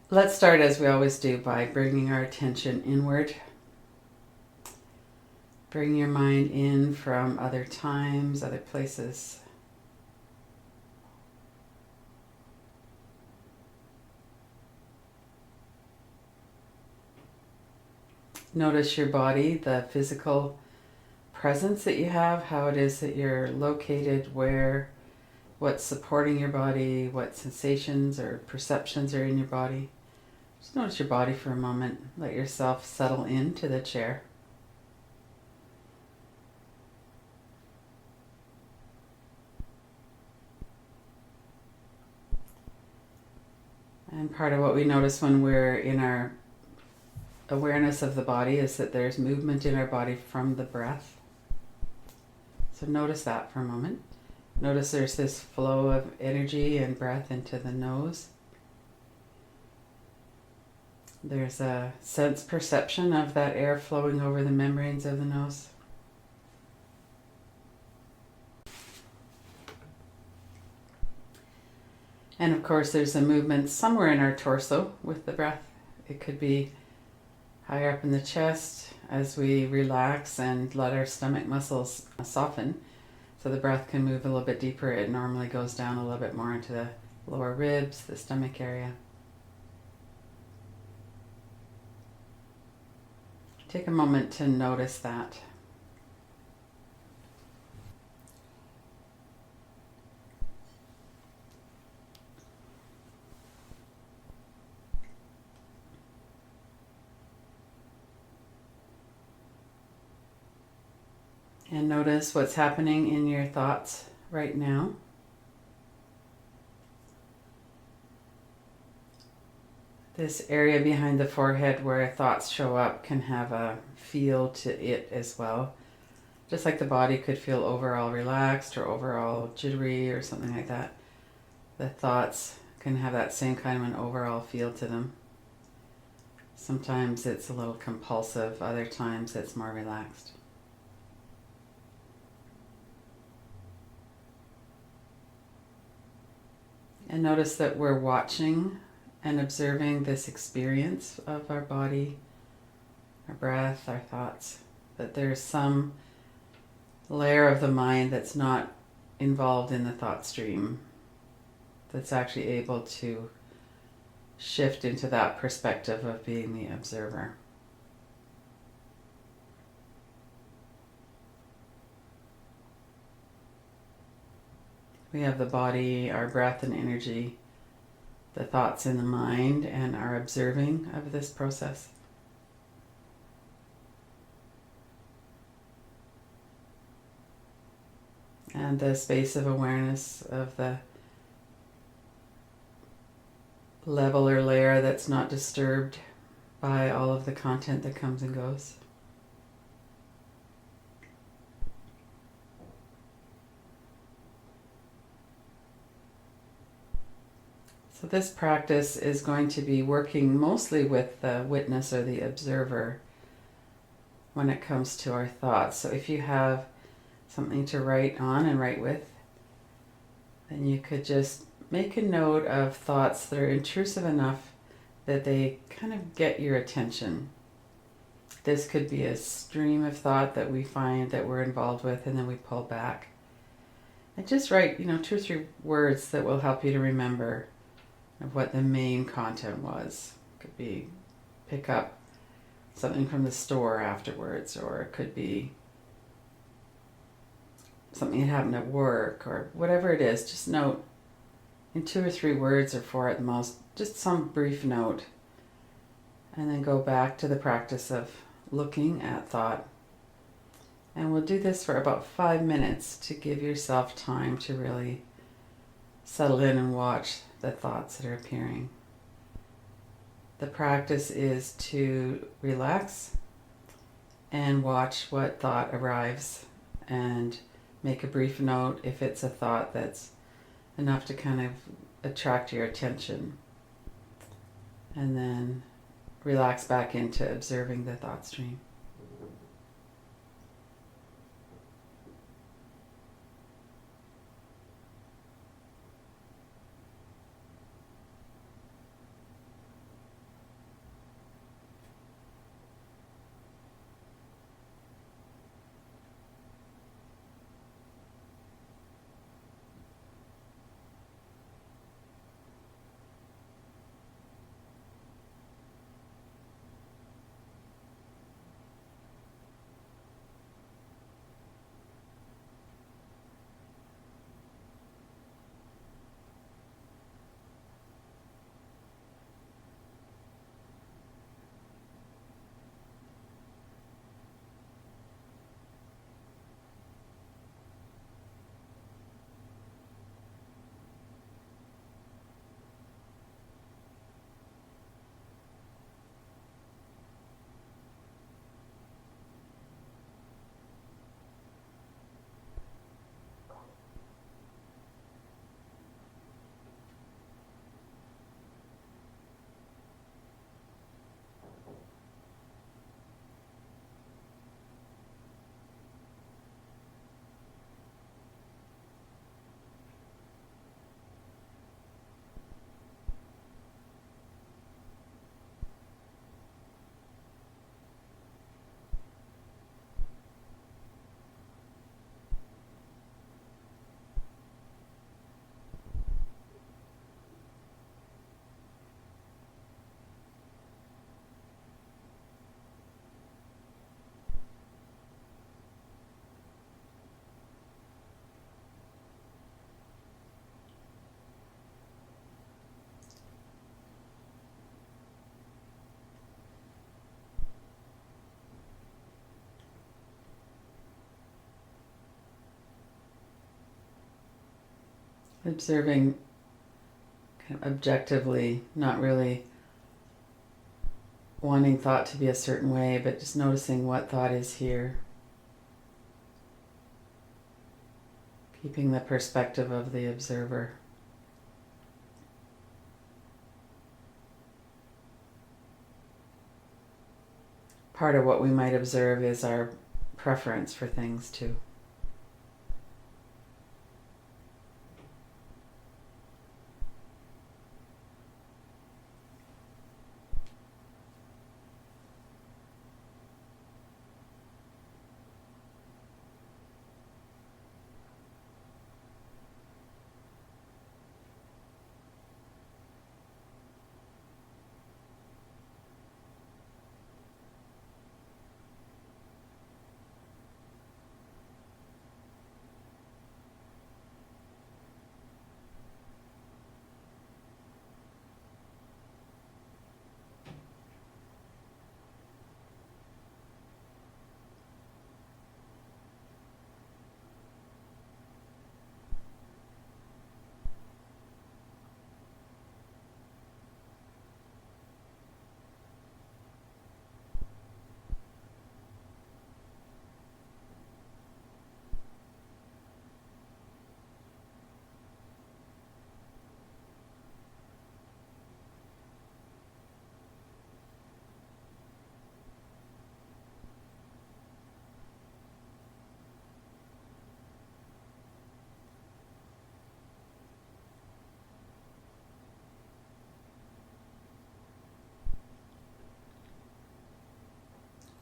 Let's start as we always do by bringing our attention inward. Bring your mind in from other times, other places. Notice your body, the physical presence that you have, how it is that you're located, where, what's supporting your body, what sensations or perceptions are in your body. Just notice your body for a moment. Let yourself settle into the chair. And part of what we notice when we're in our awareness of the body is that there's movement in our body from the breath. So notice that for a moment. Notice there's this flow of energy and breath into the nose. There's a sense perception of that air flowing over the membranes of the nose. And of course there's a movement somewhere in our torso with the breath. It could be higher up in the chest as we relax and let our stomach muscles soften. So the breath can move a little bit deeper. It normally goes down a little bit more into the lower ribs, the stomach area. Take a moment to notice that. And notice what's happening in your thoughts right now. This area behind the forehead where thoughts show up can have a feel to it as well. Just like the body could feel overall relaxed or overall jittery or something like that. The thoughts can have that same kind of an overall feel to them. Sometimes it's a little compulsive, other times it's more relaxed. And notice that we're watching and observing this experience of our body, our breath, our thoughts. That there's some layer of the mind that's not involved in the thought stream, that's actually able to shift into that perspective of being the observer. We have the body, our breath and energy, the thoughts in the mind, and our observing of this process. And the space of awareness of the level or layer that's not disturbed by all of the content that comes and goes. So this practice is going to be working mostly with the witness or the observer when it comes to our thoughts. So if you have something to write on and write with, then you could just make a note of thoughts that are intrusive enough that they kind of get your attention. This could be a stream of thought that we find that we're involved with and then we pull back. And just write, 2 or 3 words that will help you to remember of what the main content was. It could be pick up something from the store afterwards, or it could be something that happened at work, or whatever it is. Just note in 2 or 3 words, or 4 at the most, just some brief note, and then go back to the practice of looking at thought. And we'll do this for about 5 minutes to give yourself time to really settle in and watch the thoughts that are appearing. The practice is to relax and watch what thought arrives and make a brief note if it's a thought that's enough to kind of attract your attention. And then relax back into observing the thought stream. Observing kind of objectively, not really wanting thought to be a certain way, but just noticing what thought is here. Keeping the perspective of the observer. Part of what we might observe is our preference for things too.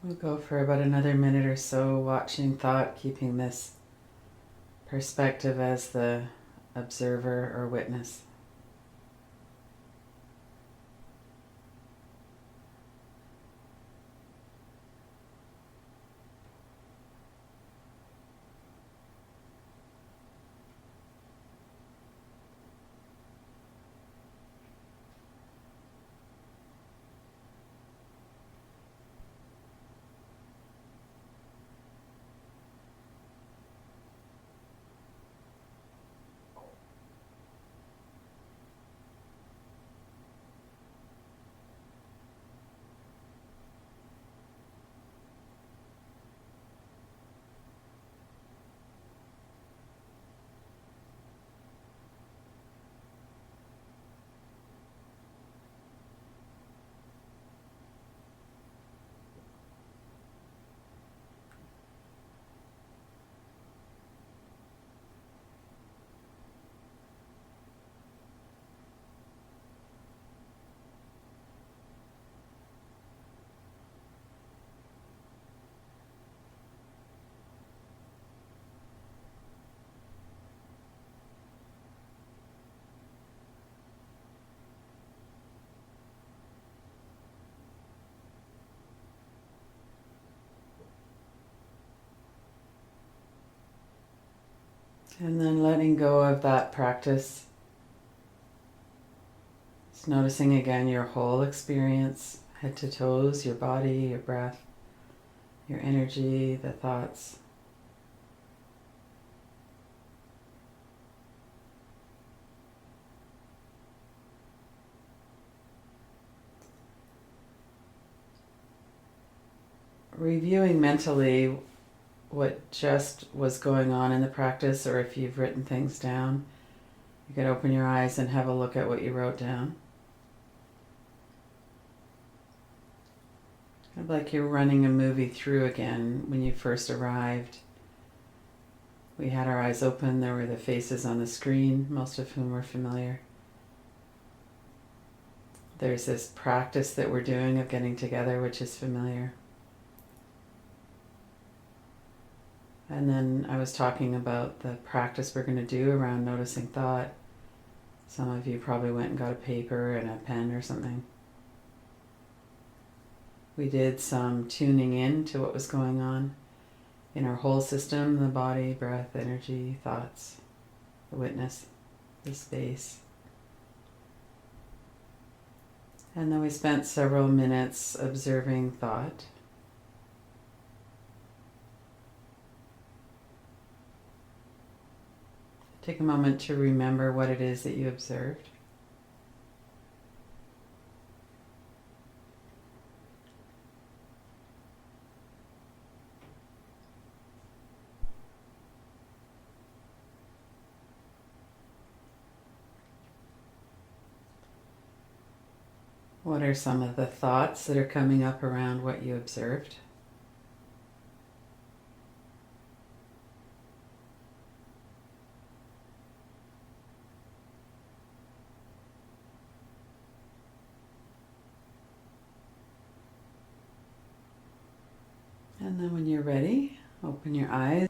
We'll go for about another minute or so watching thought, keeping this perspective as the observer or witness. And then letting go of that practice. Just noticing again your whole experience, head to toes, your body, your breath, your energy, the thoughts. Reviewing mentally what just was going on in the practice, or if you've written things down, you could open your eyes and have a look at what you wrote down. Kind of like you're running a movie through again. When you first arrived, we had our eyes open, there were the faces on the screen, most of whom were familiar. There's this practice that we're doing of getting together, which is familiar. And then I was talking about the practice we're going to do around noticing thought. Some of you probably went and got a paper and a pen or something. We did some tuning in to what was going on in our whole system, the body, breath, energy, thoughts, the witness, the space. And then we spent several minutes observing thought. Take a moment to remember what it is that you observed. What are some of the thoughts that are coming up around what you observed? And then when you're ready, open your eyes.